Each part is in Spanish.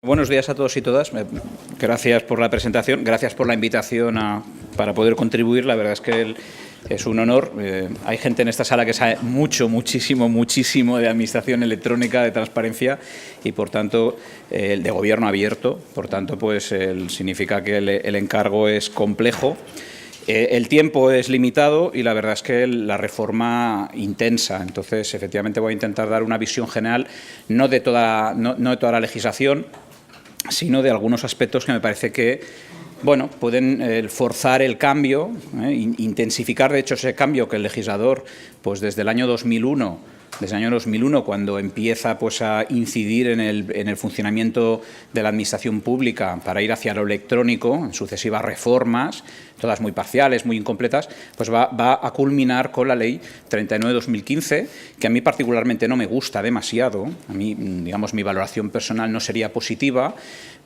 Buenos días a todos y todas. Gracias por la presentación, gracias por la invitación para poder contribuir. La verdad es que es un honor. Hay gente en esta sala que sabe muchísimo de administración electrónica, de transparencia y, por tanto, de gobierno abierto. Por tanto, pues significa que el encargo es complejo. El tiempo es limitado y la verdad es que la reforma intensa. Entonces, efectivamente, voy a intentar dar una visión general, no de toda la legislación, sino de algunos aspectos que me parece que pueden forzar el cambio, intensificar, de hecho, ese cambio que el legislador, pues desde el año 2001, cuando empieza pues, a incidir en el funcionamiento de la administración pública para ir hacia lo electrónico, en sucesivas reformas, todas muy parciales, muy incompletas, pues va a culminar con la Ley 39/2015, que a mí particularmente no me gusta demasiado. A mí, digamos, mi valoración personal no sería positiva,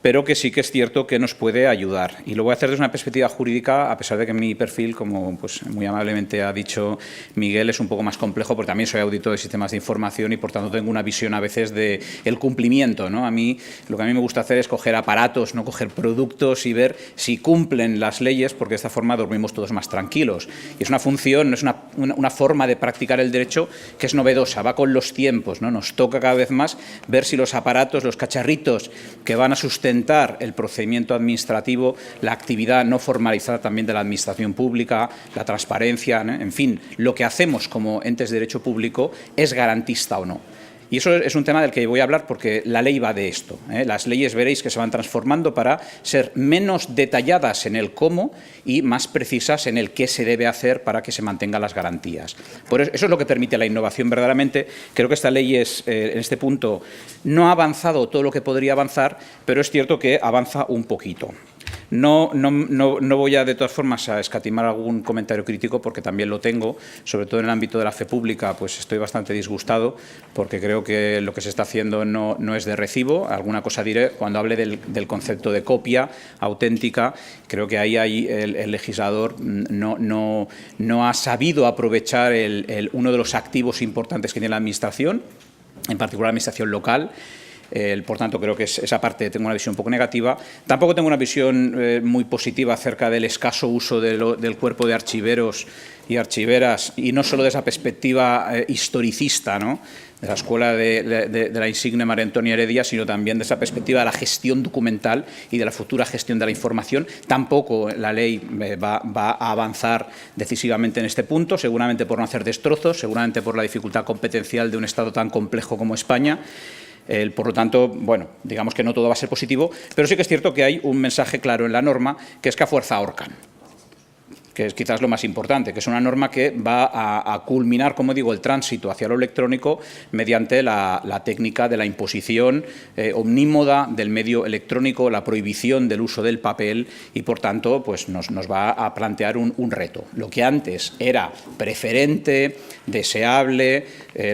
pero que sí que es cierto que nos puede ayudar. Y lo voy a hacer desde una perspectiva jurídica, a pesar de que mi perfil, como pues, muy amablemente ha dicho Miguel, es un poco más complejo, porque también soy auditor de sistemas de información y, por tanto, tengo una visión a veces del cumplimiento, ¿no? Lo que a mí me gusta hacer es coger aparatos, no coger productos y ver si cumplen las leyes, porque de esta forma dormimos todos más tranquilos. Y es una función, es una forma de practicar el derecho que es novedosa, va con los tiempos, ¿no? Nos toca cada vez más ver si los aparatos, los cacharritos que van a sustentar el procedimiento administrativo, la actividad no formalizada también de la administración pública, la transparencia, ¿no? En fin, lo que hacemos como entes de derecho público es garantista o no. Y eso es un tema del que voy a hablar porque la ley va de esto. Las leyes veréis que se van transformando para ser menos detalladas en el cómo y más precisas en el qué se debe hacer para que se mantengan las garantías. Por eso es lo que permite la innovación verdaderamente. Creo que esta ley en este punto no ha avanzado todo lo que podría avanzar, pero es cierto que avanza un poquito. No voy de todas formas, a escatimar algún comentario crítico, porque también lo tengo, sobre todo en el ámbito de la fe pública, pues estoy bastante disgustado, porque creo que lo que se está haciendo no es de recibo. Alguna cosa diré cuando hable del concepto de copia auténtica. Creo que ahí el legislador no ha sabido aprovechar uno de los activos importantes que tiene la Administración, en particular la Administración local. Por tanto, creo que esa parte tengo una visión un poco negativa. Tampoco tengo una visión muy positiva acerca del escaso uso del cuerpo de archiveros y archiveras, y no solo de esa perspectiva historicista, ¿no?, de la escuela de la insigne María Antonia Heredia, sino también de esa perspectiva de la gestión documental y de la futura gestión de la información. Tampoco la ley va a avanzar decisivamente en este punto, seguramente por no hacer destrozos, seguramente por la dificultad competencial de un Estado tan complejo como España. Por lo tanto, digamos que no todo va a ser positivo, pero sí que es cierto que hay un mensaje claro en la norma, que es que a fuerza ahorcan, que es quizás lo más importante, que es una norma que va a culminar, como digo, el tránsito hacia lo electrónico mediante la técnica de la imposición omnímoda del medio electrónico, la prohibición del uso del papel y, por tanto, pues nos va a plantear un reto. Lo que antes era preferente, deseable,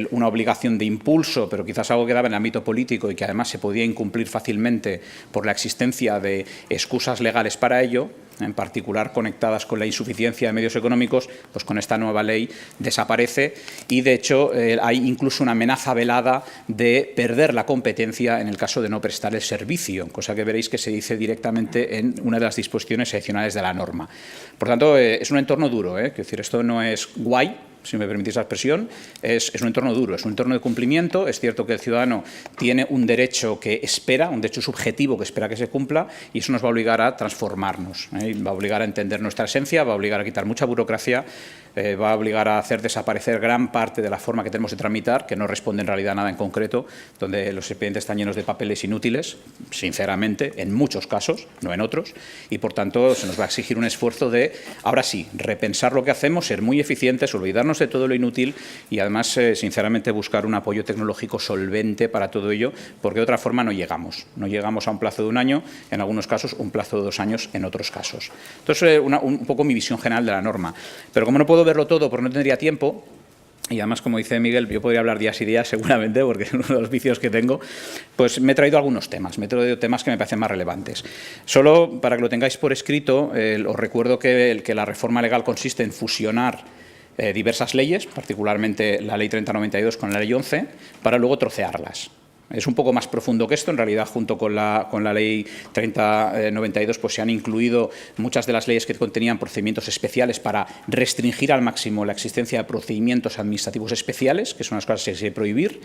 una obligación de impulso, pero quizás algo que daba en el ámbito político y que además se podía incumplir fácilmente por la existencia de excusas legales para ello, en particular conectadas con la insuficiencia de medios económicos, pues con esta nueva ley desaparece y, de hecho, hay incluso una amenaza velada de perder la competencia en el caso de no prestar el servicio, cosa que veréis que se dice directamente en una de las disposiciones adicionales de la norma. Por tanto, es un entorno duro, es decir, esto no es guay, si me permitís la expresión, es un entorno duro, es un entorno de cumplimiento. Es cierto que el ciudadano tiene un derecho que espera, un derecho subjetivo que espera que se cumpla, y eso nos va a obligar a transformarnos, va a obligar a entender nuestra esencia, va a obligar a quitar mucha burocracia, va a obligar a hacer desaparecer gran parte de la forma que tenemos de tramitar, que no responde en realidad a nada en concreto, donde los expedientes están llenos de papeles inútiles, sinceramente, en muchos casos, no en otros, y por tanto se nos va a exigir un esfuerzo de, ahora sí, repensar lo que hacemos, ser muy eficientes, olvidarnos de todo lo inútil y, además, sinceramente, buscar un apoyo tecnológico solvente para todo ello, porque de otra forma no llegamos a un plazo de 1 año, en algunos casos un plazo de 2 años en otros casos. Entonces, un poco mi visión general de la norma. Pero como no puedo verlo todo porque no tendría tiempo, y además, como dice Miguel, yo podría hablar días y días seguramente, porque es uno de los vicios que tengo, pues me he traído algunos temas, que me parecen más relevantes. Solo para que lo tengáis por escrito, os recuerdo que la reforma legal consiste en fusionar diversas leyes, particularmente la Ley 30/92 con la Ley 11, para luego trocearlas. Es un poco más profundo que esto. En realidad, junto con la Ley 3092, pues se han incluido muchas de las leyes que contenían procedimientos especiales para restringir al máximo la existencia de procedimientos administrativos especiales, que son las cosas que se debe prohibir,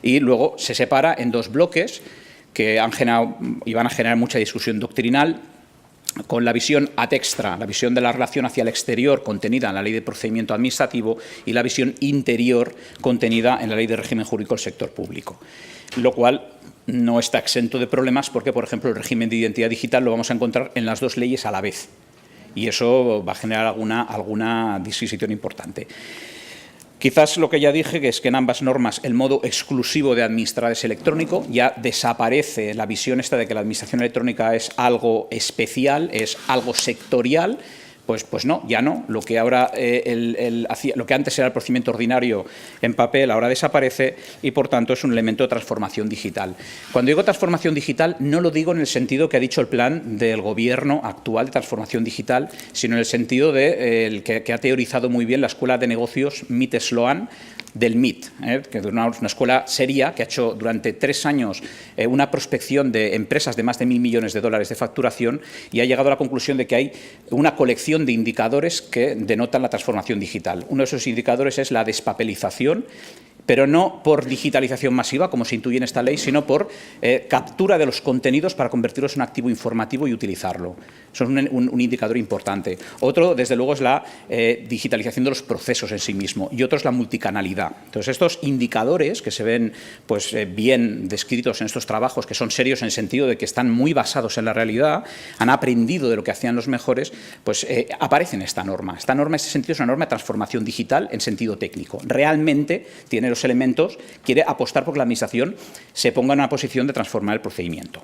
y luego se separa en dos bloques que han generado y van a generar mucha discusión doctrinal, con la visión ad extra, la visión de la relación hacia el exterior contenida en la Ley de Procedimiento Administrativo y la visión interior contenida en la Ley de Régimen Jurídico del Sector Público, lo cual no está exento de problemas porque, por ejemplo, el régimen de identidad digital lo vamos a encontrar en las dos leyes a la vez y eso va a generar alguna disquisición importante. Quizás lo que ya dije, que es que en ambas normas el modo exclusivo de administrar es electrónico, ya desaparece la visión esta de que la administración electrónica es algo especial, es algo sectorial. Pues no, ya no. Lo que ahora lo que antes era el procedimiento ordinario en papel ahora desaparece y, por tanto, es un elemento de transformación digital. Cuando digo transformación digital, no lo digo en el sentido que ha dicho el plan del Gobierno actual de transformación digital, sino en el sentido de que ha teorizado muy bien la Escuela de Negocios MIT Sloan, del MIT, que es una escuela seria que ha hecho durante 3 años una prospección de empresas de más de 1.000 millones de dólares de facturación y ha llegado a la conclusión de que hay una colección de indicadores que denotan la transformación digital. Uno de esos indicadores es la despapelización, pero no por digitalización masiva, como se intuye en esta ley, sino por captura de los contenidos para convertirlos en un activo informativo y utilizarlo. Eso es un indicador importante. Otro, desde luego, es la digitalización de los procesos en sí mismo y otro es la multicanalidad. Entonces, estos indicadores que se ven pues, bien descritos en estos trabajos, que son serios en el sentido de que están muy basados en la realidad, han aprendido de lo que hacían los mejores, pues aparece en esta norma. Esta norma, en ese sentido, es una norma de transformación digital en sentido técnico. Realmente tiene los elementos, quiere apostar por que la Administración se ponga en una posición de transformar el procedimiento.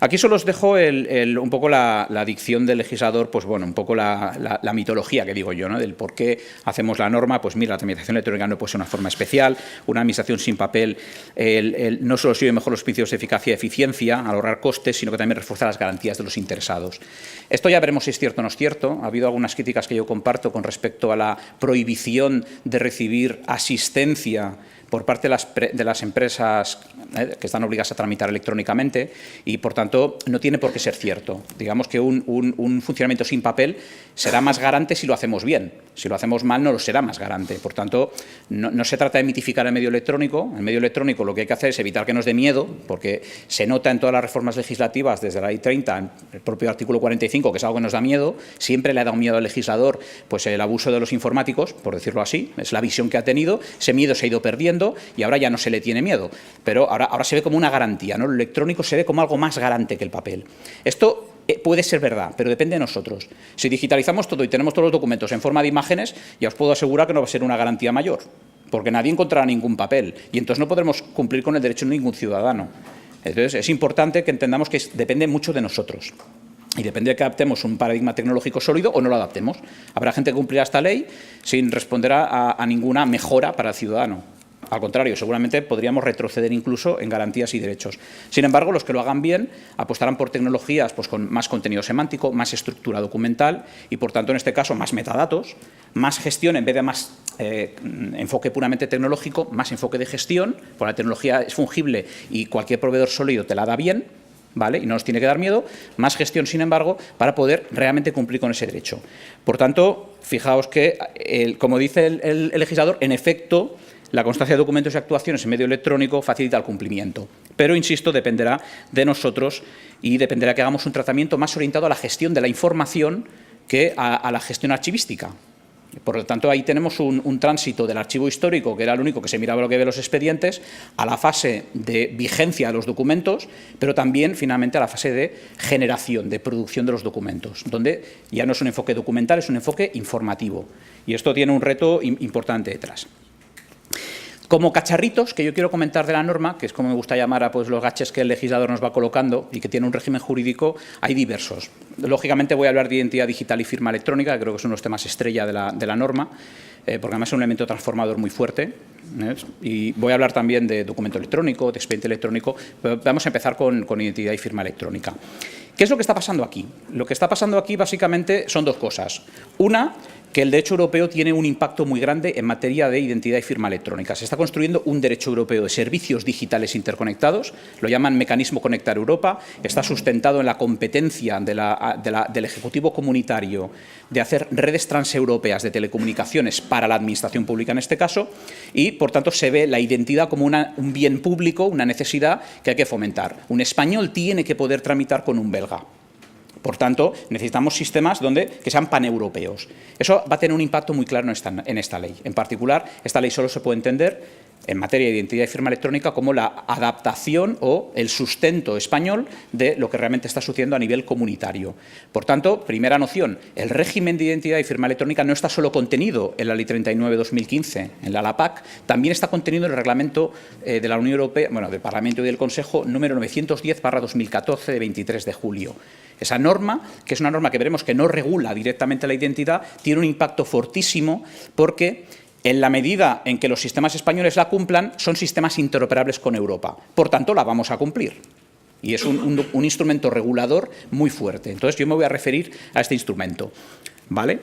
Aquí solo os dejo un poco la dicción del legislador, pues bueno, un poco la mitología que digo yo, ¿no? Del por qué hacemos la norma. Pues mira, la tramitación electrónica no puede ser una forma especial, una administración sin papel no solo sirve mejor los principios de eficacia y eficiencia al ahorrar costes, sino que también refuerza las garantías de los interesados. Esto ya veremos si es cierto o no es cierto. Ha habido algunas críticas que yo comparto con respecto a la prohibición de recibir asistencia por parte de las empresas que están obligadas a tramitar electrónicamente y, por tanto, no tiene por qué ser cierto. Digamos que un funcionamiento sin papel será más garante si lo hacemos bien. Si lo hacemos mal, no lo será más garante. Por tanto, no se trata de mitificar el medio electrónico. El medio electrónico lo que hay que hacer es evitar que nos dé miedo, porque se nota en todas las reformas legislativas, desde la Ley 30, en el propio artículo 45, que es algo que nos da miedo. Siempre le ha dado miedo al legislador pues el abuso de los informáticos, por decirlo así. Es la visión que ha tenido. Ese miedo se ha ido perdiendo y ahora ya no se le tiene miedo, pero ahora se ve como una garantía, ¿no? Lo electrónico se ve como algo más garante que el papel. Esto puede ser verdad, pero depende de nosotros. Si digitalizamos todo y tenemos todos los documentos en forma de imágenes, ya os puedo asegurar que no va a ser una garantía mayor, porque nadie encontrará ningún papel y entonces no podremos cumplir con el derecho de ningún ciudadano. Entonces es importante que entendamos que depende mucho de nosotros. Y depende de que adaptemos un paradigma tecnológico sólido o no lo adaptemos. Habrá gente que cumplirá esta ley sin responder a ninguna mejora para el ciudadano. Al contrario, seguramente podríamos retroceder incluso en garantías y derechos. Sin embargo, los que lo hagan bien apostarán por tecnologías pues, con más contenido semántico, más estructura documental y, por tanto, en este caso, más metadatos, más gestión en vez de más enfoque puramente tecnológico, más enfoque de gestión, porque la tecnología es fungible y cualquier proveedor sólido te la da bien, ¿vale? Y no nos tiene que dar miedo, más gestión, sin embargo, para poder realmente cumplir con ese derecho. Por tanto, fijaos que, como dice el legislador, en efecto, la constancia de documentos y actuaciones en medio electrónico facilita el cumplimiento. Pero, insisto, dependerá de nosotros y dependerá que hagamos un tratamiento más orientado a la gestión de la información que a la gestión archivística. Por lo tanto, ahí tenemos un tránsito del archivo histórico, que era el único que se miraba lo que ve los expedientes, a la fase de vigencia de los documentos, pero también, finalmente, a la fase de generación, de producción de los documentos, donde ya no es un enfoque documental, es un enfoque informativo. Y esto tiene un reto importante detrás. Como cacharritos que yo quiero comentar de la norma, que es como me gusta llamar a pues, los gaches que el legislador nos va colocando y que tiene un régimen jurídico, hay diversos. Lógicamente voy a hablar de identidad digital y firma electrónica, que creo que son los temas estrella de la norma, porque además es un elemento transformador muy fuerte. Y voy a hablar también de documento electrónico, de expediente electrónico, pero vamos a empezar con identidad y firma electrónica. ¿Qué es lo que está pasando aquí? Lo que está pasando aquí básicamente son dos cosas. Una, que el derecho europeo tiene un impacto muy grande en materia de identidad y firma electrónica. Se está construyendo un derecho europeo de servicios digitales interconectados, lo llaman Mecanismo Conectar Europa, está sustentado en la competencia del Ejecutivo Comunitario de hacer redes transeuropeas de telecomunicaciones para la administración pública en este caso, y por tanto se ve la identidad como un bien público, una necesidad que hay que fomentar. Un español tiene que poder tramitar con un belga. Por tanto, necesitamos sistemas que sean paneuropeos. Eso va a tener un impacto muy claro en esta ley. En particular, esta ley solo se puede entender en materia de identidad y firma electrónica como la adaptación o el sustento español de lo que realmente está sucediendo a nivel comunitario. Por tanto, primera noción, el régimen de identidad y firma electrónica no está solo contenido en la Ley 39/2015, en la LAPAC, también está contenido en el reglamento de la Unión Europea, bueno, del Parlamento y del Consejo número 910/2014 de 23 de julio. Esa norma, que es una norma que veremos que no regula directamente la identidad, tiene un impacto fortísimo porque en la medida en que los sistemas españoles la cumplan, son sistemas interoperables con Europa. Por tanto, la vamos a cumplir. Y es un instrumento regulador muy fuerte. Entonces, yo me voy a referir a este instrumento, ¿vale?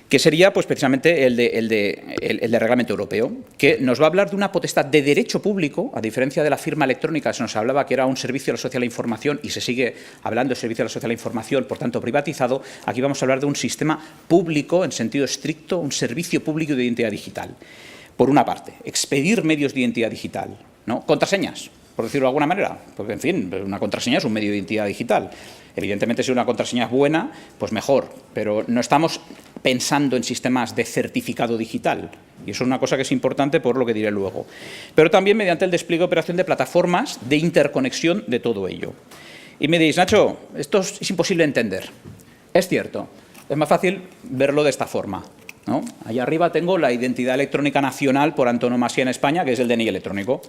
Que sería pues, precisamente el de reglamento europeo, que nos va a hablar de una potestad de derecho público, a diferencia de la firma electrónica, se nos hablaba que era un servicio a la sociedad de la información y se sigue hablando de servicio a la sociedad de la información, por tanto privatizado. Aquí vamos a hablar de un sistema público, en sentido estricto, un servicio público de identidad digital. Por una parte, expedir medios de identidad digital, ¿no? Contraseñas, por decirlo de alguna manera, porque, en fin, una contraseña es un medio de identidad digital. Evidentemente, si una contraseña es buena, pues mejor, pero no estamos pensando en sistemas de certificado digital. Y eso es una cosa que es importante por lo que diré luego. Pero también mediante el despliegue de operación de plataformas de interconexión de todo ello. Y me diréis, Nacho, esto es imposible de entender. Es cierto, es más fácil verlo de esta forma, ¿no? Allá arriba tengo la identidad electrónica nacional por antonomasia en España, que es el DNI electrónico.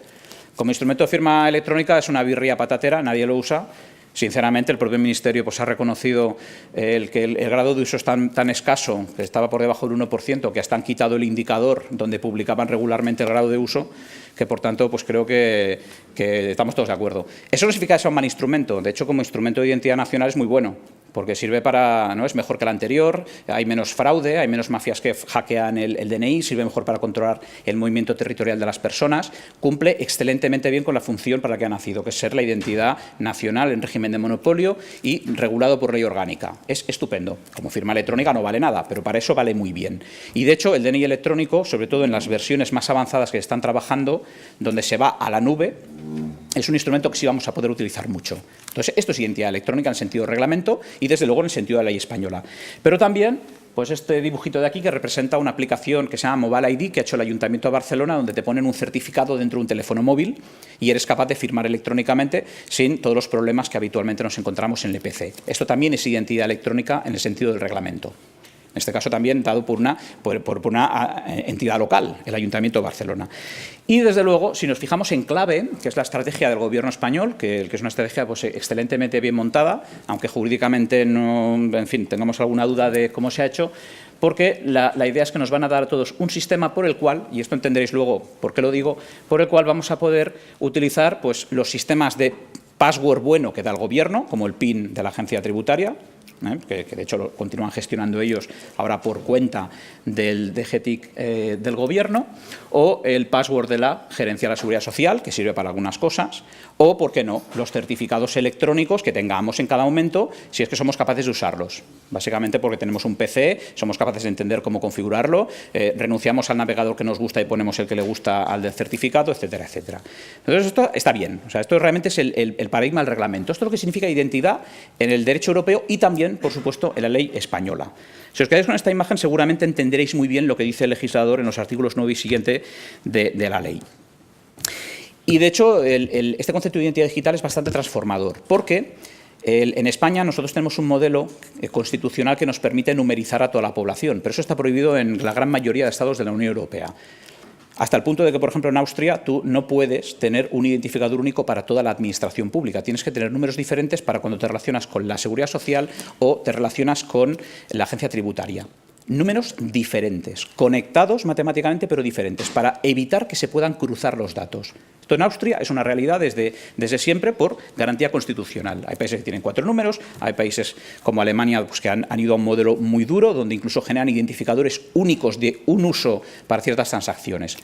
Como instrumento de firma electrónica es una birria patatera, nadie lo usa. Sinceramente, el propio Ministerio pues, ha reconocido que el grado de uso es tan escaso, que estaba por debajo del 1%, que hasta han quitado el indicador donde publicaban regularmente el grado de uso, que por tanto pues, creo que estamos todos de acuerdo. Eso no significa que sea un mal instrumento. De hecho, como instrumento de identidad nacional es muy bueno, porque sirve para, ¿no? Es mejor que el anterior, hay menos fraude, hay menos mafias que hackean el DNI, sirve mejor para controlar el movimiento territorial de las personas, cumple excelentemente bien con la función para la que ha nacido, que es ser la identidad nacional en régimen de monopolio y regulado por ley orgánica. Es estupendo. Como firma electrónica no vale nada, pero para eso vale muy bien. Y de hecho, el DNI electrónico, sobre todo en las versiones más avanzadas que están trabajando, donde se va a la nube, es un instrumento que sí vamos a poder utilizar mucho. Entonces, esto es identidad electrónica en sentido de reglamento y, desde luego, en el sentido de la ley española. Pero también, pues este dibujito de aquí que representa una aplicación que se llama Mobile ID, que ha hecho el Ayuntamiento de Barcelona, donde te ponen un certificado dentro de un teléfono móvil y eres capaz de firmar electrónicamente sin todos los problemas que habitualmente nos encontramos en el EPC. Esto también es identidad electrónica en el sentido del reglamento. En este caso también dado por una entidad local, el Ayuntamiento de Barcelona. Y, desde luego, si nos fijamos en clave, que es la estrategia del Gobierno español, que es una estrategia pues, excelentemente bien montada, aunque jurídicamente no, en fin, tengamos alguna duda de cómo se ha hecho, porque la idea es que nos van a dar a todos un sistema por el cual, y esto entenderéis luego por qué lo digo, por el cual vamos a poder utilizar pues, los sistemas de password bueno que da el Gobierno, como el PIN de la Agencia Tributaria, que de hecho lo continúan gestionando ellos ahora por cuenta del DGTIC del Gobierno, o el password de la Gerencia de la Seguridad Social, que sirve para algunas cosas, o, ¿por qué no?, los certificados electrónicos que tengamos en cada momento, si es que somos capaces de usarlos. Básicamente porque tenemos un PC, somos capaces de entender cómo configurarlo, renunciamos al navegador que nos gusta y ponemos el que le gusta al del certificado, etcétera, etcétera. Entonces, esto está bien. O sea, esto realmente es el paradigma del reglamento. Esto es lo que significa identidad en el derecho europeo y también, por supuesto, en la ley española. Si os quedáis con esta imagen, seguramente entenderéis muy bien lo que dice el legislador en los artículos 9 y siguiente de la ley. Y, de hecho, este concepto de identidad digital es bastante transformador, porque en España nosotros tenemos un modelo constitucional que nos permite numerizar a toda la población, pero eso está prohibido en la gran mayoría de estados de la Unión Europea. Hasta el punto de que, por ejemplo, en Austria tú no puedes tener un identificador único para toda la administración pública. Tienes que tener números diferentes para cuando te relacionas con la Seguridad Social o te relacionas con la agencia tributaria. números diferentes, conectados matemáticamente pero diferentes, para evitar que se puedan cruzar los datos. Esto en Austria es una realidad desde siempre por garantía constitucional. Hay países que tienen 4 números, hay países como Alemania pues, que han ido a un modelo muy duro, donde incluso generan identificadores únicos de un uso para ciertas transacciones.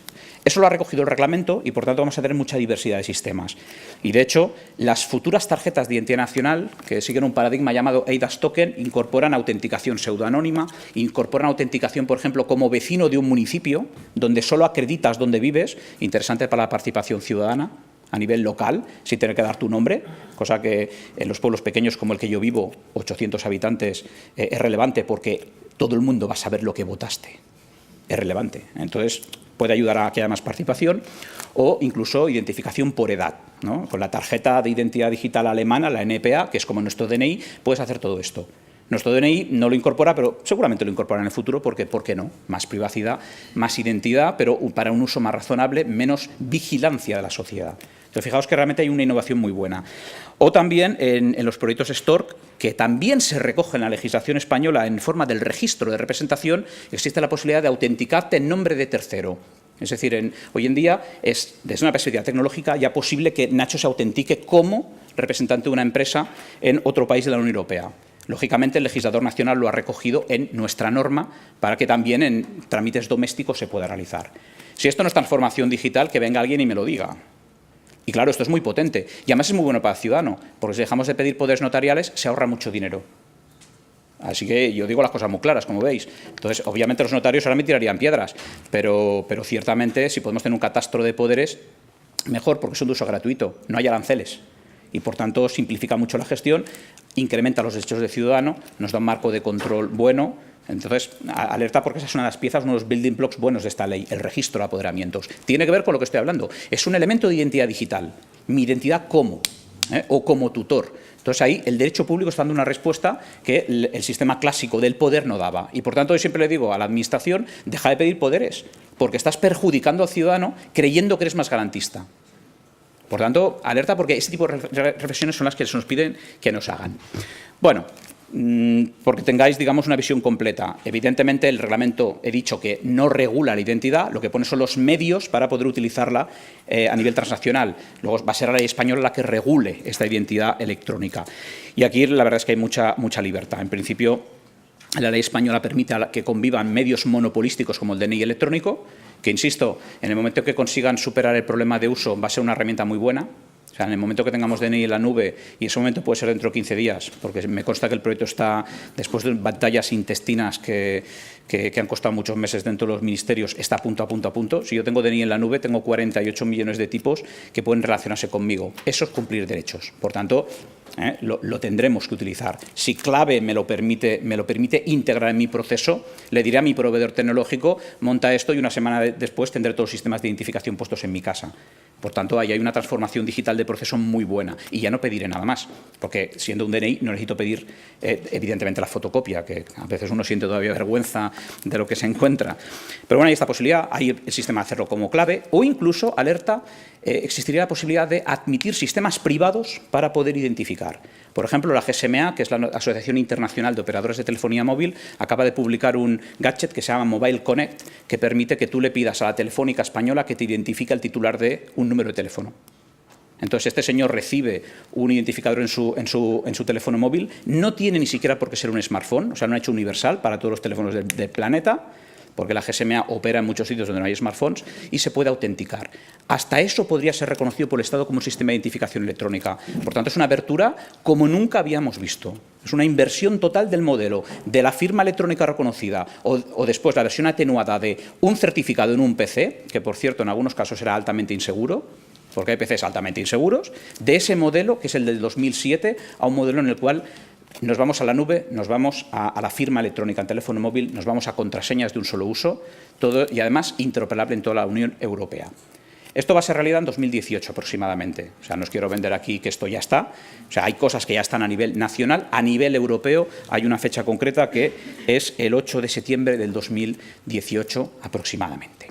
Eso lo ha recogido el reglamento y, por tanto, vamos a tener mucha diversidad de sistemas. Y, de hecho, las futuras tarjetas de identidad nacional, que siguen un paradigma llamado eIDAS Token, incorporan autenticación pseudoanónima, incorporan autenticación, por ejemplo, como vecino de un municipio, donde solo acreditas dónde vives, interesante para la participación ciudadana a nivel local, sin tener que dar tu nombre, cosa que en los pueblos pequeños como el que yo vivo, 800 habitantes, es relevante porque todo el mundo va a saber lo que votaste. Es relevante. Entonces, puede ayudar a que haya más participación o incluso identificación por edad, ¿no? Con la tarjeta de identidad digital alemana, la NPA, que es como nuestro DNI, puedes hacer todo esto. Nuestro DNI no lo incorpora, pero seguramente lo incorpora en el futuro porque, ¿por qué no? Más privacidad, más identidad, pero para un uso más razonable, menos vigilancia de la sociedad. Entonces, fijaos que realmente hay una innovación muy buena. O también en los proyectos STORC, que también se recoge en la legislación española en forma del registro de representación, existe la posibilidad de autenticarte en nombre de tercero. Es decir, hoy en día es, desde una perspectiva tecnológica, ya posible que Nacho se autentique como representante de una empresa en otro país de la Unión Europea. Lógicamente, el legislador nacional lo ha recogido en nuestra norma para que también en trámites domésticos se pueda realizar. Si esto no es transformación digital, que venga alguien y me lo diga. Y claro, esto es muy potente. Y además es muy bueno para el ciudadano, porque si dejamos de pedir poderes notariales, se ahorra mucho dinero. Así que yo digo las cosas muy claras, como veis. Entonces, obviamente los notarios ahora me tirarían piedras, pero ciertamente si podemos tener un catastro de poderes, mejor, porque son de uso gratuito, no hay aranceles. Y, por tanto, simplifica mucho la gestión, incrementa los derechos del ciudadano, nos da un marco de control bueno. Entonces, alerta porque esa es una de las piezas, uno de los building blocks buenos de esta ley, el registro de apoderamientos. Tiene que ver con lo que estoy hablando. Es un elemento de identidad digital. Mi identidad como, o como tutor. Entonces, ahí el derecho público está dando una respuesta que el sistema clásico del poder no daba. Y, por tanto, yo siempre le digo a la Administración, deja de pedir poderes, porque estás perjudicando al ciudadano creyendo que eres más garantista. Por tanto, alerta porque ese tipo de reflexiones son las que se nos piden que nos hagan. Bueno, porque tengáis, digamos, una visión completa. Evidentemente, el reglamento, he dicho que no regula la identidad, lo que pone son los medios para poder utilizarla a nivel transnacional. Luego va a ser la ley española la que regule esta identidad electrónica. Y aquí la verdad es que hay mucha libertad. En principio, la ley española permite que convivan medios monopolísticos como el DNI electrónico, que, insisto, en el momento que consigan superar el problema de uso va a ser una herramienta muy buena. O sea, en el momento que tengamos DNI en la nube, y ese momento puede ser dentro de 15 días, porque me consta que el proyecto está, después de batallas intestinas que han costado muchos meses dentro de los ministerios, está a punto. Si yo tengo DNI en la nube, tengo 48 millones de tipos que pueden relacionarse conmigo. Eso es cumplir derechos. Por tanto, lo tendremos que utilizar. Si clave me lo permite integrar en mi proceso, le diré a mi proveedor tecnológico, monta esto y una semana después tendré todos los sistemas de identificación puestos en mi casa. Por tanto, ahí hay una transformación digital de proceso muy buena y ya no pediré nada más, porque siendo un DNI no necesito pedir, evidentemente, la fotocopia, que a veces uno siente todavía vergüenza de lo que se encuentra. Pero bueno, hay esta posibilidad, hay el sistema de hacerlo como clave o incluso, alerta, existiría la posibilidad de admitir sistemas privados para poder identificar. Por ejemplo, la GSMA, que es la Asociación Internacional de Operadores de Telefonía Móvil, acaba de publicar un gadget que se llama Mobile Connect, que permite que tú le pidas a la Telefónica Española que te identifique el titular de un número de teléfono. Entonces, este señor recibe un identificador en su teléfono móvil, no tiene ni siquiera por qué ser un smartphone, o sea, no ha hecho universal para todos los teléfonos del planeta, porque la GSMA opera en muchos sitios donde no hay smartphones, y se puede autenticar. Hasta eso podría ser reconocido por el Estado como un sistema de identificación electrónica. Por tanto, es una apertura como nunca habíamos visto. Es una inversión total del modelo de la firma electrónica reconocida o después la versión atenuada de un certificado en un PC, que por cierto en algunos casos era altamente inseguro, porque hay PCs altamente inseguros, de ese modelo, que es el del 2007, a un modelo en el cual nos vamos a la nube, nos vamos a la firma electrónica en teléfono móvil, nos vamos a contraseñas de un solo uso, todo y además interoperable en toda la Unión Europea. Esto va a ser realidad en 2018 aproximadamente. O sea, no os quiero vender aquí que esto ya está. O sea, hay cosas que ya están a nivel nacional. A nivel europeo hay una fecha concreta que es el 8 de septiembre del 2018 aproximadamente.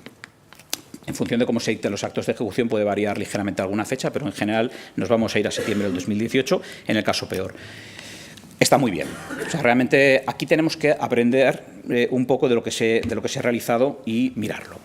En función de cómo se dicten los actos de ejecución puede variar ligeramente alguna fecha, pero en general nos vamos a ir a septiembre del 2018 en el caso peor. Está muy bien. O sea, realmente aquí tenemos que aprender un poco de lo que se ha realizado y mirarlo.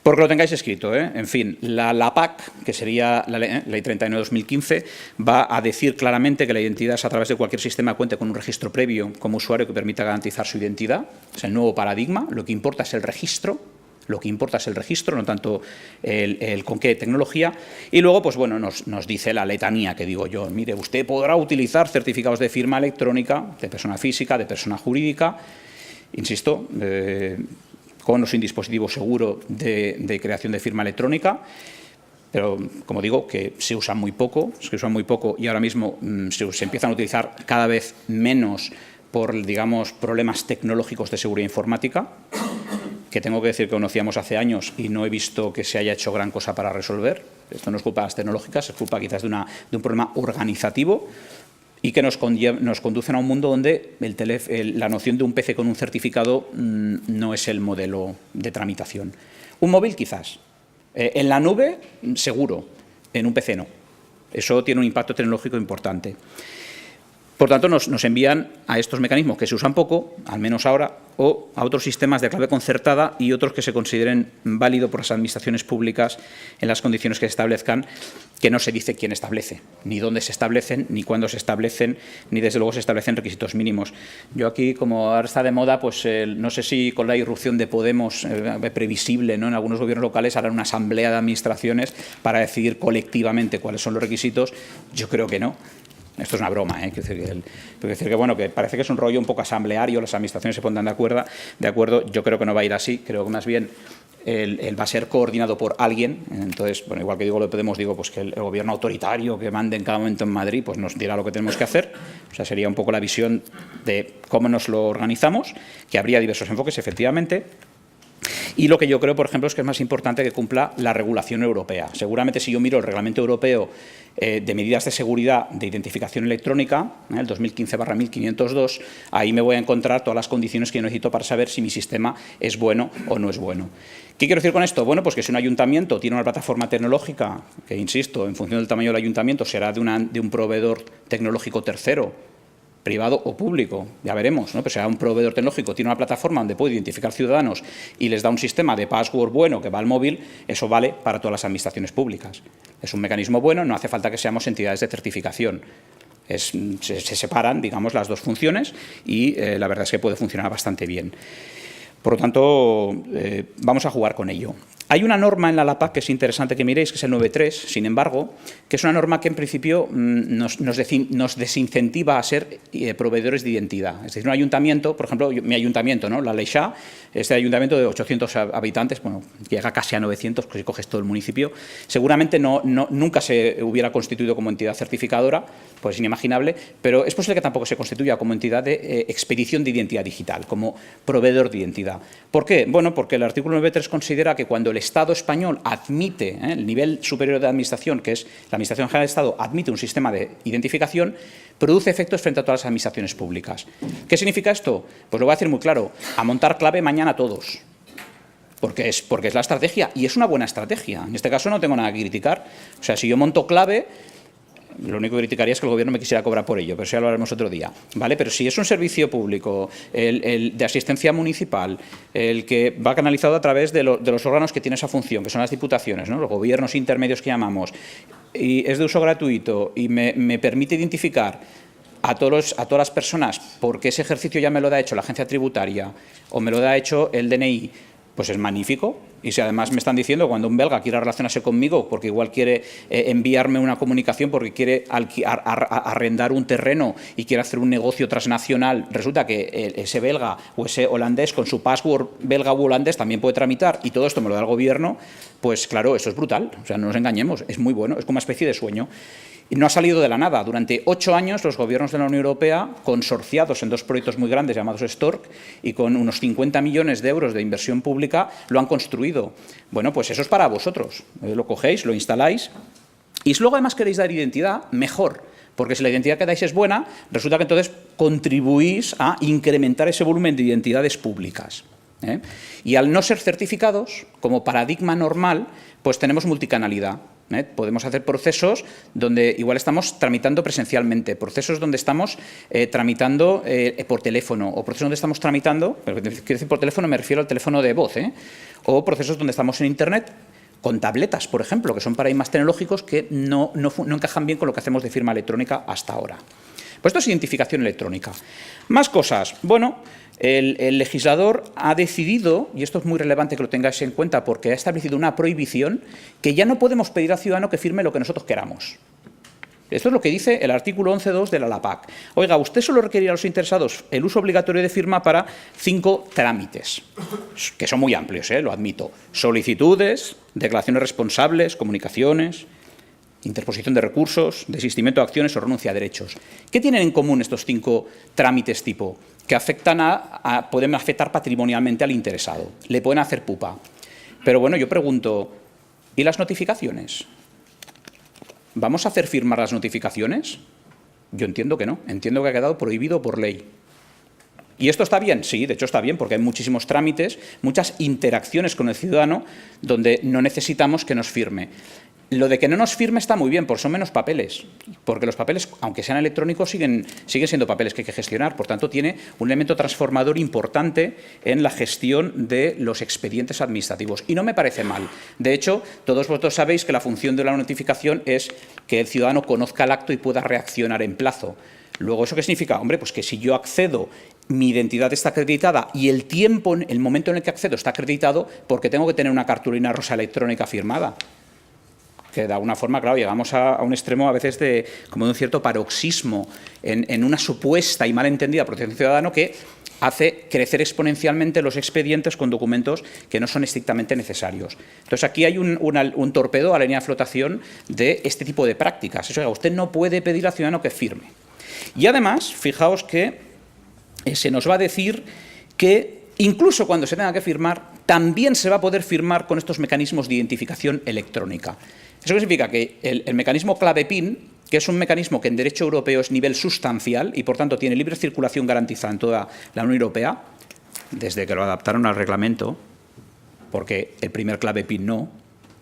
Porque lo tengáis escrito, ¿eh? En fin, la PAC, que sería la Ley 39/2015, va a decir claramente que la identidad es a través de cualquier sistema cuente con un registro previo como usuario que permita garantizar su identidad. Es el nuevo paradigma, lo que importa es el registro. Lo que importa es el registro, no tanto el con qué tecnología. Y luego, pues bueno, nos dice la letanía que digo yo. Mire, usted podrá utilizar certificados de firma electrónica de persona física, de persona jurídica, insisto, con o sin dispositivo seguro de creación de firma electrónica, pero, como digo, que se usan muy poco, y ahora mismo se empiezan a utilizar cada vez menos por, digamos, problemas tecnológicos de seguridad informática, que tengo que decir que conocíamos hace años y no he visto que se haya hecho gran cosa para resolver. Esto no es culpa de las tecnológicas, es culpa quizás de un problema organizativo y que nos conducen a un mundo donde la noción de un PC con un certificado no es el modelo de tramitación. Un móvil quizás, en la nube seguro, en un PC no. Eso tiene un impacto tecnológico importante. Por tanto, nos envían a estos mecanismos que se usan poco, al menos ahora, o a otros sistemas de clave concertada y otros que se consideren válidos por las administraciones públicas en las condiciones que se establezcan, que no se dice quién establece, ni dónde se establecen, ni cuándo se establecen, ni desde luego se establecen requisitos mínimos. Yo aquí, como ahora está de moda, pues no sé si con la irrupción de Podemos, previsible, ¿no?, en algunos gobiernos locales harán una asamblea de administraciones para decidir colectivamente cuáles son los requisitos. Yo creo que no. Esto es una broma, ¿eh? Quiero decir que, bueno, que parece que es un rollo un poco asambleario, las administraciones se pondrán de acuerdo. Yo creo que no va a ir así, creo que más bien él va a ser coordinado por alguien. Entonces, bueno, igual que digo lo de Podemos, digo pues que el gobierno autoritario que mande en cada momento en Madrid pues nos dirá lo que tenemos que hacer. O sea, sería un poco la visión de cómo nos lo organizamos, que habría diversos enfoques, efectivamente. Y lo que yo creo, por ejemplo, es que es más importante que cumpla la regulación europea. Seguramente, si yo miro el reglamento europeo de medidas de seguridad de identificación electrónica, el 2015/1502, ahí me voy a encontrar todas las condiciones que yo necesito para saber si mi sistema es bueno o no es bueno. ¿Qué quiero decir con esto? Bueno, pues que si un ayuntamiento tiene una plataforma tecnológica, que insisto, en función del tamaño del ayuntamiento, será de un proveedor tecnológico tercero, privado o público, ya veremos, ¿no? Pero será un proveedor tecnológico, tiene una plataforma donde puede identificar ciudadanos y les da un sistema de password bueno que va al móvil, eso vale para todas las administraciones públicas. Es un mecanismo bueno, no hace falta que seamos entidades de certificación. Se separan, digamos, las dos funciones y la verdad es que puede funcionar bastante bien. Por lo tanto, vamos a jugar con ello. Hay una norma en la LAPAC que es interesante que miréis, que es el 9.3, sin embargo, que es una norma que en principio nos desincentiva a ser proveedores de identidad. Es decir, un ayuntamiento, por ejemplo, mi ayuntamiento, ¿no?, la Leixá, este ayuntamiento de 800 habitantes, bueno, llega casi a 900, pues si coges todo el municipio, seguramente nunca se hubiera constituido como entidad certificadora, pues es inimaginable, pero es posible que tampoco se constituya como entidad de expedición de identidad digital, como proveedor de identidad. ¿Por qué? Bueno, porque el artículo 9.3 considera que cuando el Estado español admite, el nivel superior de administración, que es la Administración General del Estado, admite un sistema de identificación, produce efectos frente a todas las administraciones públicas. ¿Qué significa esto? Pues lo voy a decir muy claro, a montar clave mañana todos. Porque es la estrategia, y es una buena estrategia. En este caso no tengo nada que criticar. O sea, si yo monto clave, lo único que criticaría es que el Gobierno me quisiera cobrar por ello, pero eso ya lo haremos otro día, ¿vale? Pero si es un servicio público, el de asistencia municipal, el que va canalizado a través de los órganos que tienen esa función, que son las diputaciones, ¿no?, los gobiernos intermedios que llamamos, y es de uso gratuito y me permite identificar a todas las personas, porque ese ejercicio ya me lo ha hecho la agencia tributaria o me lo ha hecho el DNI, pues es magnífico. Y si además me están diciendo, cuando un belga quiera relacionarse conmigo porque igual quiere enviarme una comunicación porque quiere arrendar un terreno y quiere hacer un negocio transnacional, resulta que ese belga o ese holandés con su password belga o holandés también puede tramitar y todo esto me lo da el Gobierno, pues claro, eso es brutal. O sea, no nos engañemos, es muy bueno, es como una especie de sueño. Y no ha salido de la nada. Durante 8 años los gobiernos de la Unión Europea, consorciados en 2 proyectos muy grandes llamados STORC y con unos 50 millones de euros de inversión pública, lo han construido. Bueno, pues eso es para vosotros. Lo cogéis, lo instaláis y si luego además queréis dar identidad, mejor. Porque si la identidad que dais es buena, resulta que entonces contribuís a incrementar ese volumen de identidades públicas. Y al no ser certificados, como paradigma normal, pues tenemos multicanalidad. Podemos hacer procesos donde igual estamos tramitando presencialmente, procesos donde estamos tramitando por teléfono, o procesos donde estamos tramitando, pero quiero decir por teléfono me refiero al teléfono de voz, o procesos donde estamos en Internet con tabletas, por ejemplo, que son paradigmas tecnológicos que no encajan bien con lo que hacemos de firma electrónica hasta ahora. Pues esto es identificación electrónica. Más cosas. Bueno, el legislador ha decidido, y esto es muy relevante que lo tengáis en cuenta, porque ha establecido una prohibición que ya no podemos pedir al ciudadano que firme lo que nosotros queramos. Esto es lo que dice el artículo 11.2 de la LAPAC. Oiga, usted solo requerirá a los interesados el uso obligatorio de firma para 5 trámites, que son muy amplios, lo admito. Solicitudes, declaraciones responsables, comunicaciones, interposición de recursos, desistimiento de acciones o renuncia a derechos. ¿Qué tienen en común estos 5 trámites tipo? Que afectan pueden afectar patrimonialmente al interesado, le pueden hacer pupa. Pero bueno, yo pregunto, ¿y las notificaciones? ¿Vamos a hacer firmar las notificaciones? Yo entiendo que no, entiendo que ha quedado prohibido por ley. ¿Y esto está bien? Sí, de hecho está bien, porque hay muchísimos trámites, muchas interacciones con el ciudadano donde no necesitamos que nos firme. Lo de que no nos firme está muy bien, porque son menos papeles, porque los papeles, aunque sean electrónicos, siguen siendo papeles que hay que gestionar. Por tanto, tiene un elemento transformador importante en la gestión de los expedientes administrativos. Y no me parece mal. De hecho, todos vosotros sabéis que la función de la notificación es que el ciudadano conozca el acto y pueda reaccionar en plazo. Luego, ¿eso qué significa? Hombre, pues que si yo accedo, mi identidad está acreditada y el momento en el que accedo está acreditado, porque tengo que tener una cartulina rosa electrónica firmada. Que de alguna forma, claro, llegamos a un extremo a veces de un cierto paroxismo en una supuesta y mal entendida protección ciudadana que hace crecer exponencialmente los expedientes con documentos que no son estrictamente necesarios. Entonces, aquí hay un torpedo a la línea de flotación de este tipo de prácticas. Eso, usted no puede pedir al ciudadano que firme. Y además, fijaos que se nos va a decir que incluso cuando se tenga que firmar, también se va a poder firmar con estos mecanismos de identificación electrónica. Eso significa que el mecanismo clave PIN, que es un mecanismo que en derecho europeo es nivel sustancial y, por tanto, tiene libre circulación garantizada en toda la Unión Europea, desde que lo adaptaron al reglamento, porque el primer clave PIN no,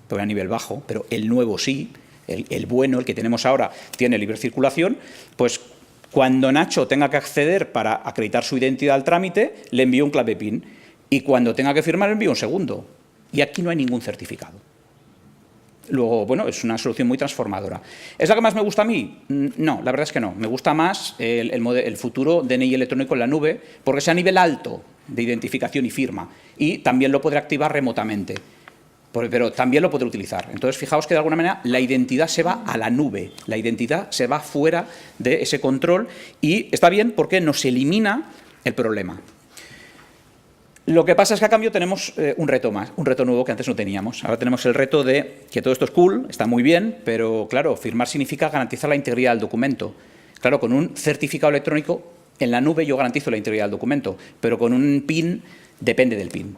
todavía a nivel bajo, pero el nuevo sí, el bueno, el que tenemos ahora, tiene libre circulación, pues cuando Nacho tenga que acceder para acreditar su identidad al trámite, le envío un clave PIN. Y cuando tenga que firmar, le envío un segundo. Y aquí no hay ningún certificado. Luego, bueno, es una solución muy transformadora. ¿Es la que más me gusta a mí? No, la verdad es que no. Me gusta más el futuro DNI electrónico en la nube, porque es a nivel alto de identificación y firma. Y también lo podré activar remotamente, pero también lo podré utilizar. Entonces, fijaos que de alguna manera la identidad se va a la nube, la identidad se va fuera de ese control y está bien porque nos elimina el problema. Lo que pasa es que a cambio tenemos un reto más, un reto nuevo que antes no teníamos. Ahora tenemos el reto de que todo esto es cool, está muy bien, pero claro, firmar significa garantizar la integridad del documento. Claro, con un certificado electrónico en la nube yo garantizo la integridad del documento, pero con un PIN depende del PIN.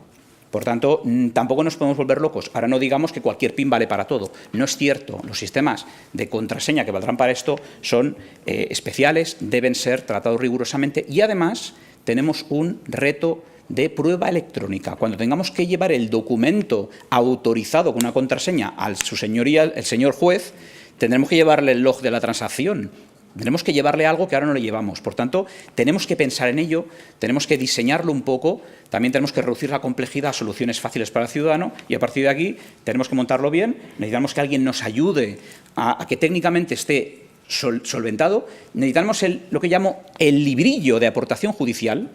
Por tanto, tampoco nos podemos volver locos. Ahora no digamos que cualquier PIN vale para todo. No es cierto. Los sistemas de contraseña que valdrán para esto son especiales, deben ser tratados rigurosamente y además tenemos un reto de prueba electrónica. Cuando tengamos que llevar el documento autorizado con una contraseña a su señoría, el señor juez, tendremos que llevarle el log de la transacción. Tenemos que llevarle algo que ahora no le llevamos. Por tanto, tenemos que pensar en ello, tenemos que diseñarlo un poco, también tenemos que reducir la complejidad a soluciones fáciles para el ciudadano y a partir de aquí tenemos que montarlo bien, necesitamos que alguien nos ayude a que técnicamente esté solventado, necesitamos lo que llamo el librillo de aportación judicial,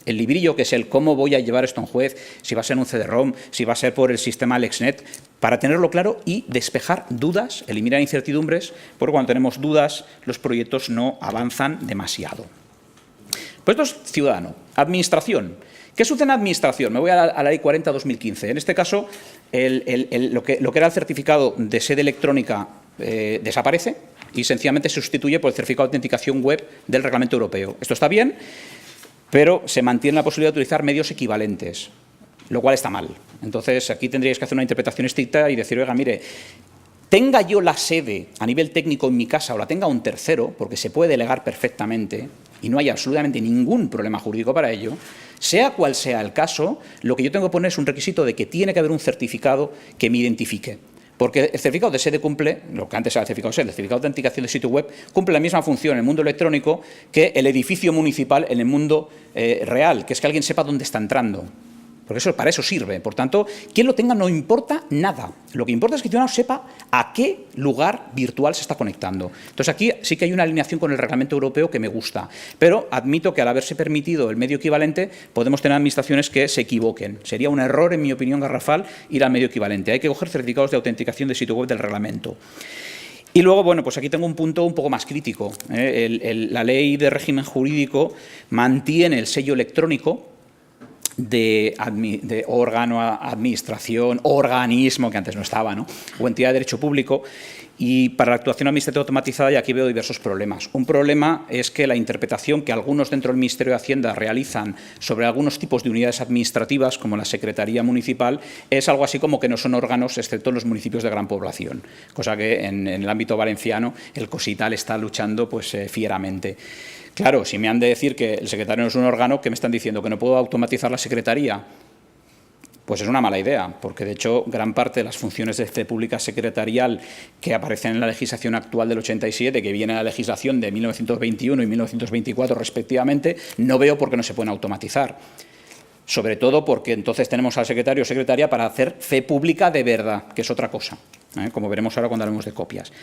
el librillo que es el cómo voy a llevar esto a un juez, si va a ser un CD-ROM, si va a ser por el sistema AlexNet, para tenerlo claro y despejar dudas, eliminar incertidumbres, porque cuando tenemos dudas los proyectos no avanzan demasiado. Pues esto es ciudadano. Administración. ¿Qué sucede en administración? Me voy a la ley 40/2015. En este caso, lo que era el certificado de sede electrónica desaparece y sencillamente se sustituye por el certificado de autenticación web del Reglamento Europeo. Esto está bien, pero se mantiene la posibilidad de utilizar medios equivalentes, lo cual está mal. Entonces, aquí tendríais que hacer una interpretación estricta y decir, oiga, mire, tenga yo la sede a nivel técnico en mi casa o la tenga un tercero, porque se puede delegar perfectamente y no hay absolutamente ningún problema jurídico para ello, sea cual sea el caso, lo que yo tengo que poner es un requisito de que tiene que haber un certificado que me identifique. Porque el certificado de sede cumple, lo que antes era el certificado de sede, el certificado de autenticación de sitio web, cumple la misma función en el mundo electrónico que el edificio municipal en el mundo real, que es que alguien sepa dónde está entrando. Porque eso, para eso sirve. Por tanto, quien lo tenga no importa nada. Lo que importa es que el ciudadano sepa a qué lugar virtual se está conectando. Entonces, aquí sí que hay una alineación con el reglamento europeo que me gusta. Pero admito que al haberse permitido el medio equivalente, podemos tener administraciones que se equivoquen. Sería un error, en mi opinión, garrafal, ir al medio equivalente. Hay que coger certificados de autenticación de sitio web del reglamento. Y luego, bueno, pues aquí tengo un punto un poco más crítico. La ley de régimen jurídico mantiene el sello electrónico de órgano, administración, organismo, que antes no estaba, ¿no?, o entidad de derecho público, y para la actuación administrativa automatizada, y aquí veo diversos problemas. Un problema es que la interpretación que algunos dentro del Ministerio de Hacienda realizan sobre algunos tipos de unidades administrativas, como la Secretaría Municipal, es algo así como que no son órganos, excepto en los municipios de gran población, cosa que en el ámbito valenciano el Cosital está luchando pues fieramente. Claro, si me han de decir que el secretario no es un órgano, ¿qué me están diciendo? ¿Que no puedo automatizar la secretaría? Pues es una mala idea, porque de hecho gran parte de las funciones de fe pública secretarial que aparecen en la legislación actual del 87, que viene en la legislación de 1921 y 1924 respectivamente, no veo por qué no se pueden automatizar. Sobre todo porque entonces tenemos al secretario o secretaria para hacer fe pública de verdad, que es otra cosa, como veremos ahora cuando hablemos de copias.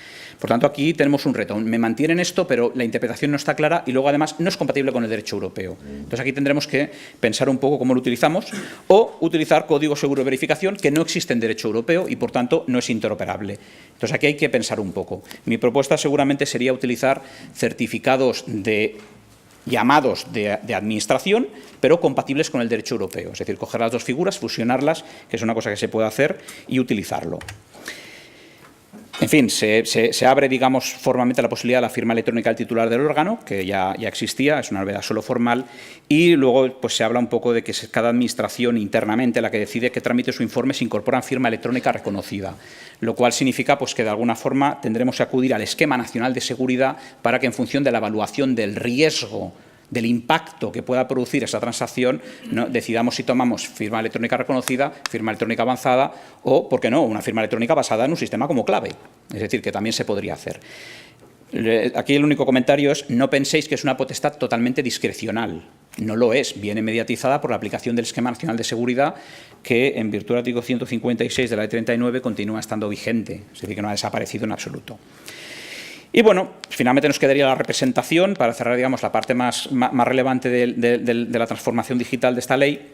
Por tanto, aquí tenemos un reto. Me mantienen esto, pero la interpretación no está clara y luego, además, no es compatible con el derecho europeo. Entonces, aquí tendremos que pensar un poco cómo lo utilizamos o utilizar código seguro de verificación que no existe en derecho europeo y, por tanto, no es interoperable. Entonces, aquí hay que pensar un poco. Mi propuesta seguramente sería utilizar certificados de llamados de administración, pero compatibles con el derecho europeo. Es decir, coger las dos figuras, fusionarlas, que es una cosa que se puede hacer, y utilizarlo. En fin, se abre, digamos, formalmente la posibilidad de la firma electrónica del titular del órgano, que ya existía, es una novedad solo formal, y luego pues, se habla un poco de que es cada administración internamente la que decide qué trámites o informes incorporan firma electrónica reconocida, lo cual significa pues, que de alguna forma tendremos que acudir al esquema nacional de seguridad para que en función de la evaluación del riesgo, del impacto que pueda producir esa transacción, ¿no?, decidamos si tomamos firma electrónica reconocida, firma electrónica avanzada o, ¿por qué no?, una firma electrónica basada en un sistema como clave. Es decir, que también se podría hacer. Aquí el único comentario es: no penséis que es una potestad totalmente discrecional. No lo es. Viene mediatizada por la aplicación del Esquema Nacional de Seguridad, que en virtud del artículo 156 de la Ley 39 continúa estando vigente. Es decir, que no ha desaparecido en absoluto. Y bueno, finalmente nos quedaría la representación para cerrar, digamos, la parte más relevante de la transformación digital de esta ley,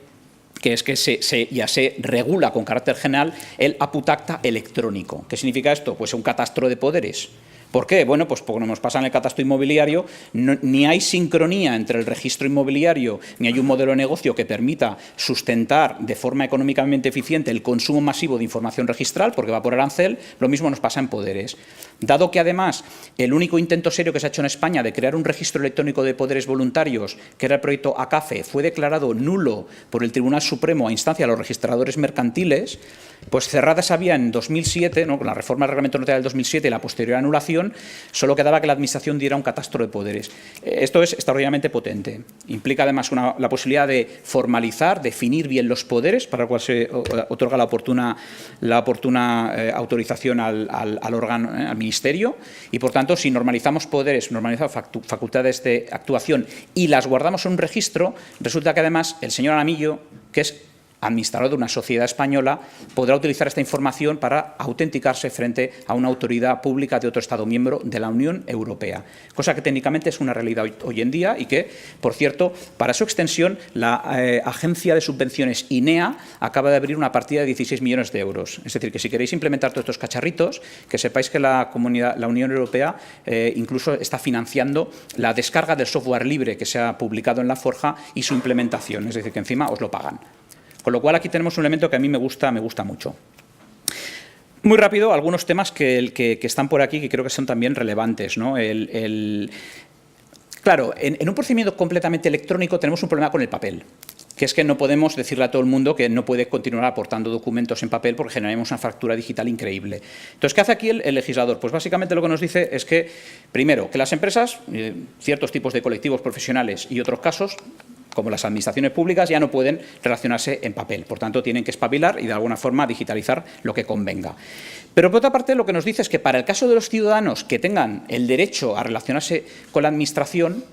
que es que ya se regula con carácter general el aputacta electrónico. ¿Qué significa esto? Pues un catastro de poderes. ¿Por qué? Bueno, pues porque nos pasa en el catastro inmobiliario, ni hay sincronía entre el registro inmobiliario, ni hay un modelo de negocio que permita sustentar de forma económicamente eficiente el consumo masivo de información registral, porque va por arancel. Lo mismo nos pasa en poderes. Dado que, además, el único intento serio que se ha hecho en España de crear un registro electrónico de poderes voluntarios, que era el proyecto ACAFE, fue declarado nulo por el Tribunal Supremo a instancia de los registradores mercantiles, pues cerrada esa vía en 2007, ¿no?, con la reforma del Reglamento Notarial del 2007 y la posterior anulación, solo quedaba que la Administración diera un catastro de poderes. Esto es extraordinariamente potente. Implica, además, la posibilidad de formalizar, definir bien los poderes, para el cual se otorga la oportuna autorización al órgano, al Ministerio, y, por tanto, si normalizamos poderes, normalizamos facultades de actuación y las guardamos en un registro, resulta que, además, el señor Aramillo, que es administrador de una sociedad española, podrá utilizar esta información para autenticarse frente a una autoridad pública de otro Estado miembro de la Unión Europea, cosa que técnicamente es una realidad hoy en día y que, por cierto, para su extensión, la Agencia de Subvenciones INEA acaba de abrir una partida de 16 millones de euros. Es decir, que si queréis implementar todos estos cacharritos, que sepáis que la Unión Europea incluso está financiando la descarga del software libre que se ha publicado en la Forja y su implementación, es decir, que encima os lo pagan. Con lo cual, aquí tenemos un elemento que a mí me gusta mucho. Muy rápido, algunos temas que están por aquí que creo que son también relevantes, ¿no? Claro, en un procedimiento completamente electrónico tenemos un problema con el papel, que es que no podemos decirle a todo el mundo que no puede continuar aportando documentos en papel porque generamos una fractura digital increíble. Entonces, ¿qué hace aquí el legislador? Pues básicamente lo que nos dice es que, primero, que las empresas, ciertos tipos de colectivos profesionales y otros casos, como las administraciones públicas ya no pueden relacionarse en papel. Por tanto, tienen que espabilar y de alguna forma digitalizar lo que convenga. Pero por otra parte, lo que nos dice es que para el caso de los ciudadanos que tengan el derecho a relacionarse con la administración,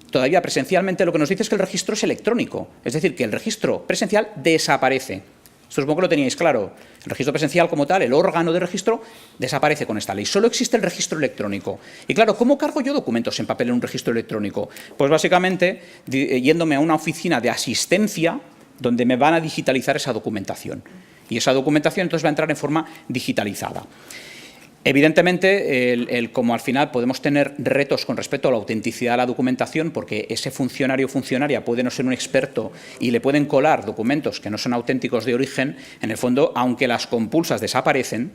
todavía presencialmente, lo que nos dice es que el registro es electrónico. Es decir, que el registro presencial desaparece. Esto supongo que lo teníais claro. El registro presencial como tal, el órgano de registro, desaparece con esta ley. Solo existe el registro electrónico. Y claro, ¿cómo cargo yo documentos en papel en un registro electrónico? Pues básicamente yéndome a una oficina de asistencia donde me van a digitalizar esa documentación. Y esa documentación entonces va a entrar en forma digitalizada. Evidentemente, como al final podemos tener retos con respecto a la autenticidad de la documentación, porque ese funcionario o funcionaria puede no ser un experto y le pueden colar documentos que no son auténticos de origen, en el fondo, aunque las compulsas desaparecen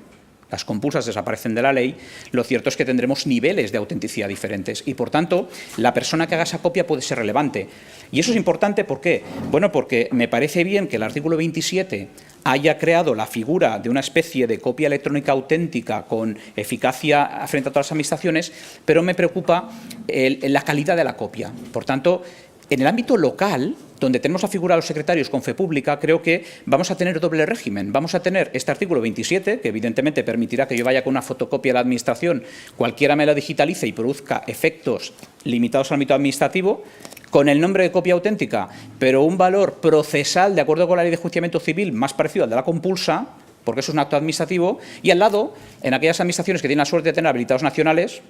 de la ley, lo cierto es que tendremos niveles de autenticidad diferentes y, por tanto, la persona que haga esa copia puede ser relevante. Y eso es importante, ¿por qué? Bueno, porque me parece bien que el artículo 27 haya creado la figura de una especie de copia electrónica auténtica con eficacia frente a todas las administraciones, pero me preocupa la calidad de la copia. Por tanto, en el ámbito local, donde tenemos la figura de los secretarios con fe pública, creo que vamos a tener doble régimen. Vamos a tener este artículo 27, que evidentemente permitirá que yo vaya con una fotocopia a la administración, cualquiera me la digitalice y produzca efectos limitados al ámbito administrativo, con el nombre de copia auténtica, pero un valor procesal, de acuerdo con la ley de enjuiciamiento civil, más parecido al de la compulsa, porque eso es un acto administrativo, y al lado, en aquellas administraciones que tienen la suerte de tener habilitados nacionales,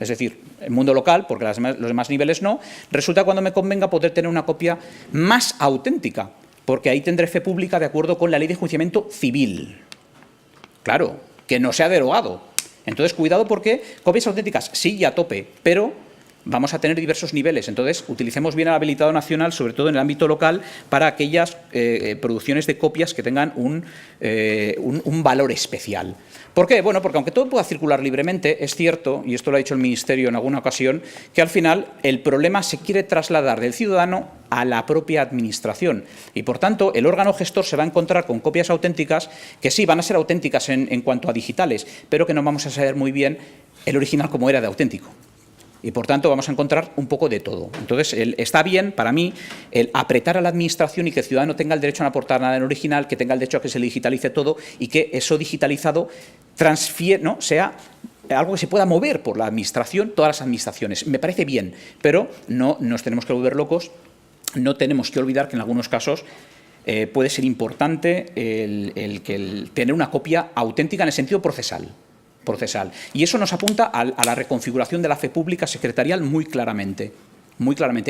es decir, el mundo local, porque los demás niveles no, resulta cuando me convenga poder tener una copia más auténtica, porque ahí tendré fe pública de acuerdo con la ley de enjuiciamiento civil. Claro, que no se ha derogado. Entonces, cuidado porque copias auténticas sí y a tope, pero vamos a tener diversos niveles. Entonces, utilicemos bien el habilitado nacional, sobre todo en el ámbito local, para aquellas producciones de copias que tengan un valor especial. ¿Por qué? Bueno, porque aunque todo pueda circular libremente, es cierto, y esto lo ha dicho el Ministerio en alguna ocasión, que al final el problema se quiere trasladar del ciudadano a la propia administración. Y, por tanto, el órgano gestor se va a encontrar con copias auténticas que sí van a ser auténticas en cuanto a digitales, pero que no vamos a saber muy bien el original como era de auténtico. Y, por tanto, vamos a encontrar un poco de todo. Entonces, está bien, para mí, el apretar a la administración y que el ciudadano tenga el derecho a no aportar nada en original, que tenga el derecho a que se le digitalice todo y que eso digitalizado sea algo que se pueda mover por la administración, todas las administraciones. Me parece bien, pero no nos tenemos que volver locos, no tenemos que olvidar que en algunos casos puede ser importante el tener una copia auténtica en el sentido procesal. Y eso nos apunta a la reconfiguración de la fe pública secretarial muy claramente,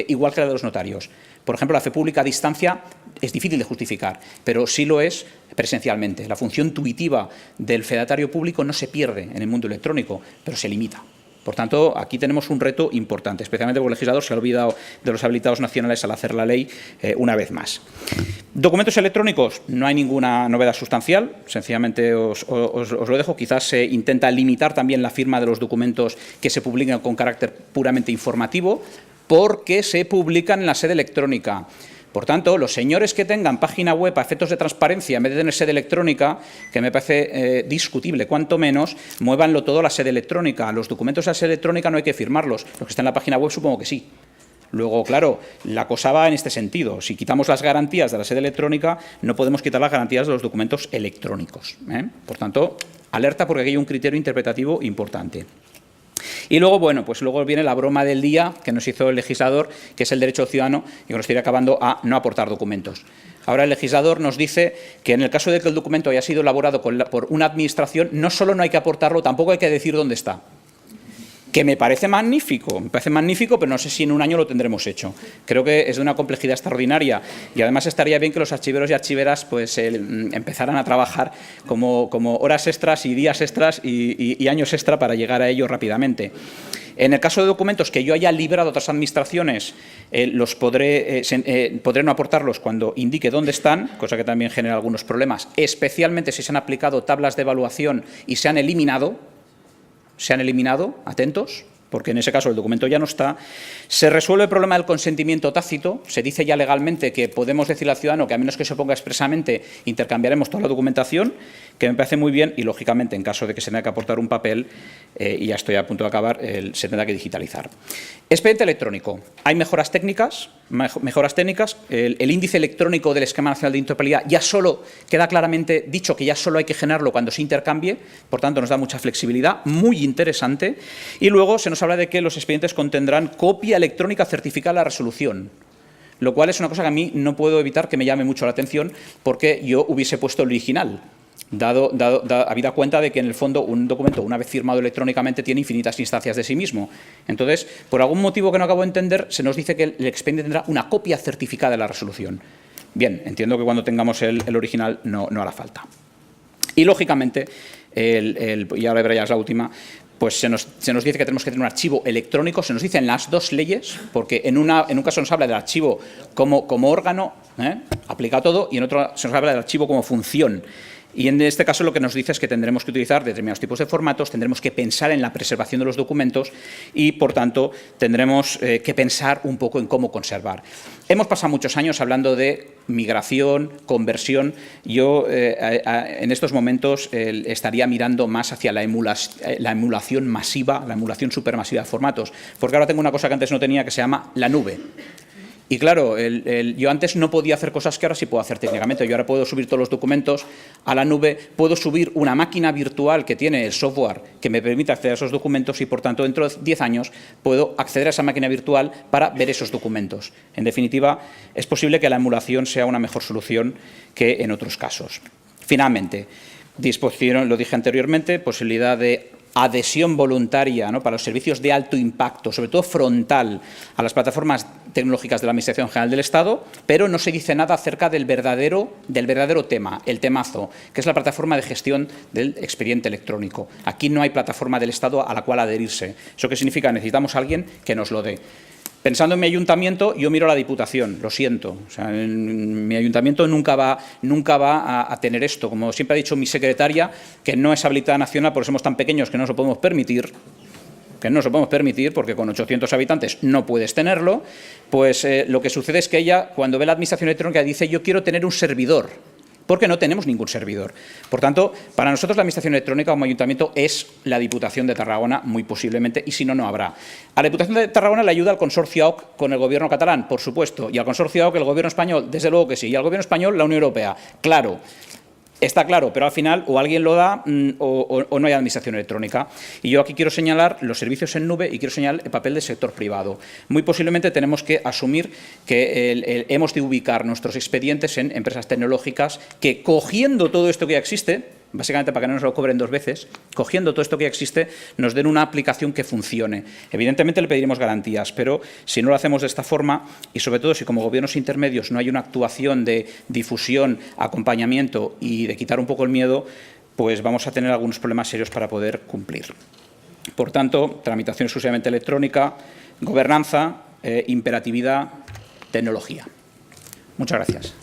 igual que la de los notarios. Por ejemplo, la fe pública a distancia es difícil de justificar, pero sí lo es presencialmente. La función tuitiva del fedatario público no se pierde en el mundo electrónico, pero se limita. Por tanto, aquí tenemos un reto importante, especialmente porque el legislador se ha olvidado de los habilitados nacionales al hacer la ley una vez más. Documentos electrónicos, no hay ninguna novedad sustancial, sencillamente os lo dejo. Quizás se intenta limitar también la firma de los documentos que se publican con carácter puramente informativo, porque se publican en la sede electrónica. Por tanto, los señores que tengan página web a efectos de transparencia, en vez de tener sede electrónica, que me parece discutible, cuanto menos, muévanlo todo a la sede electrónica. Los documentos a la sede electrónica no hay que firmarlos. Los que están en la página web supongo que sí. Luego, claro, la cosa va en este sentido. Si quitamos las garantías de la sede electrónica, no podemos quitar las garantías de los documentos electrónicos. Por tanto, alerta porque aquí hay un criterio interpretativo importante. Y luego, bueno, pues luego viene la broma del día que nos hizo el legislador, que es el derecho del ciudadano, y que nos estoy acabando a no aportar documentos. Ahora el legislador nos dice que en el caso de que el documento haya sido elaborado por una administración, no solo no hay que aportarlo, tampoco hay que decir dónde está. Que me parece magnífico, pero no sé si en un año lo tendremos hecho. Creo que es de una complejidad extraordinaria y además estaría bien que los archiveros y archiveras pues empezaran a trabajar como horas extras y días extras y años extra para llegar a ello rápidamente. En el caso de documentos que yo haya librado a otras administraciones, podré no aportarlos cuando indique dónde están, cosa que también genera algunos problemas, especialmente si se han aplicado tablas de evaluación y se han eliminado, atentos, porque en ese caso el documento ya no está. Se resuelve el problema del consentimiento tácito. Se dice ya legalmente que podemos decirle al ciudadano que a menos que se ponga expresamente intercambiaremos toda la documentación, que me parece muy bien y, lógicamente, en caso de que se tenga que aportar un papel, y ya estoy a punto de acabar, se tendrá que digitalizar. Expediente electrónico. Hay mejoras técnicas. mejoras técnicas. El índice electrónico del esquema nacional de interoperabilidad ya solo queda claramente dicho que ya solo hay que generarlo cuando se intercambie, por tanto nos da mucha flexibilidad, muy interesante. Y luego se nos habla de que los expedientes contendrán copia electrónica certificada de la resolución, lo cual es una cosa que a mí no puedo evitar que me llame mucho la atención, porque yo hubiese puesto el original, habida cuenta de que en el fondo un documento, una vez firmado electrónicamente, tiene infinitas instancias de sí mismo. Entonces, por algún motivo que no acabo de entender, se nos dice que el expediente tendrá una copia certificada de la resolución. Bien, entiendo que cuando tengamos el original no hará falta. Y, lógicamente, y ahora ya es la última, pues se nos dice que tenemos que tener un archivo electrónico, se nos dice en las dos leyes, porque en un caso nos habla del archivo como órgano, aplica a todo, y en otro se nos habla del archivo como función. Y en este caso lo que nos dice es que tendremos que utilizar determinados tipos de formatos, tendremos que pensar en la preservación de los documentos y, por tanto, tendremos que pensar un poco en cómo conservar. Hemos pasado muchos años hablando de migración, conversión. Yo, en estos momentos, estaría mirando más hacia la emulación masiva, la emulación supermasiva de formatos, porque ahora tengo una cosa que antes no tenía, que se llama la nube. Y claro, yo antes no podía hacer cosas que ahora sí puedo hacer técnicamente. Yo ahora puedo subir todos los documentos a la nube, puedo subir una máquina virtual que tiene el software que me permite acceder a esos documentos y, por tanto, dentro de 10 años puedo acceder a esa máquina virtual para ver esos documentos. En definitiva, es posible que la emulación sea una mejor solución que en otros casos. Finalmente, disposición, lo dije anteriormente, posibilidad de adhesión voluntaria, ¿no?, para los servicios de alto impacto, sobre todo frontal, a las plataformas tecnológicas de la Administración General del Estado, pero no se dice nada acerca del verdadero tema, el temazo, que es la plataforma de gestión del expediente electrónico. Aquí no hay plataforma del Estado a la cual adherirse. ¿Eso qué significa? Necesitamos a alguien que nos lo dé. Pensando en mi ayuntamiento, yo miro a la Diputación, lo siento. O sea, mi ayuntamiento nunca va a tener esto. Como siempre ha dicho mi secretaria, que no es habilitada nacional porque somos tan pequeños que no nos lo podemos permitir, porque con 800 habitantes no puedes tenerlo, pues lo que sucede es que ella, cuando ve la Administración electrónica, dice: yo quiero tener un servidor, porque no tenemos ningún servidor. Por tanto, para nosotros la Administración electrónica como ayuntamiento es la Diputación de Tarragona, muy posiblemente, y si no, no habrá. A la Diputación de Tarragona le ayuda al Consorcio AOC con el Gobierno catalán, por supuesto, y al Consorcio AOC el Gobierno español, desde luego que sí, y al Gobierno español la Unión Europea, claro. Está claro, pero al final o alguien lo da o no hay administración electrónica. Y yo aquí quiero señalar los servicios en nube y quiero señalar el papel del sector privado. Muy posiblemente tenemos que asumir que hemos de ubicar nuestros expedientes en empresas tecnológicas que, cogiendo todo esto que ya existe, básicamente para que no nos lo cobren dos veces, cogiendo todo esto que ya existe, nos den una aplicación que funcione. Evidentemente le pediremos garantías, pero si no lo hacemos de esta forma, y sobre todo si como gobiernos intermedios no hay una actuación de difusión, acompañamiento y de quitar un poco el miedo, pues vamos a tener algunos problemas serios para poder cumplir. Por tanto, tramitación exclusivamente electrónica, gobernanza, imperatividad, tecnología. Muchas gracias.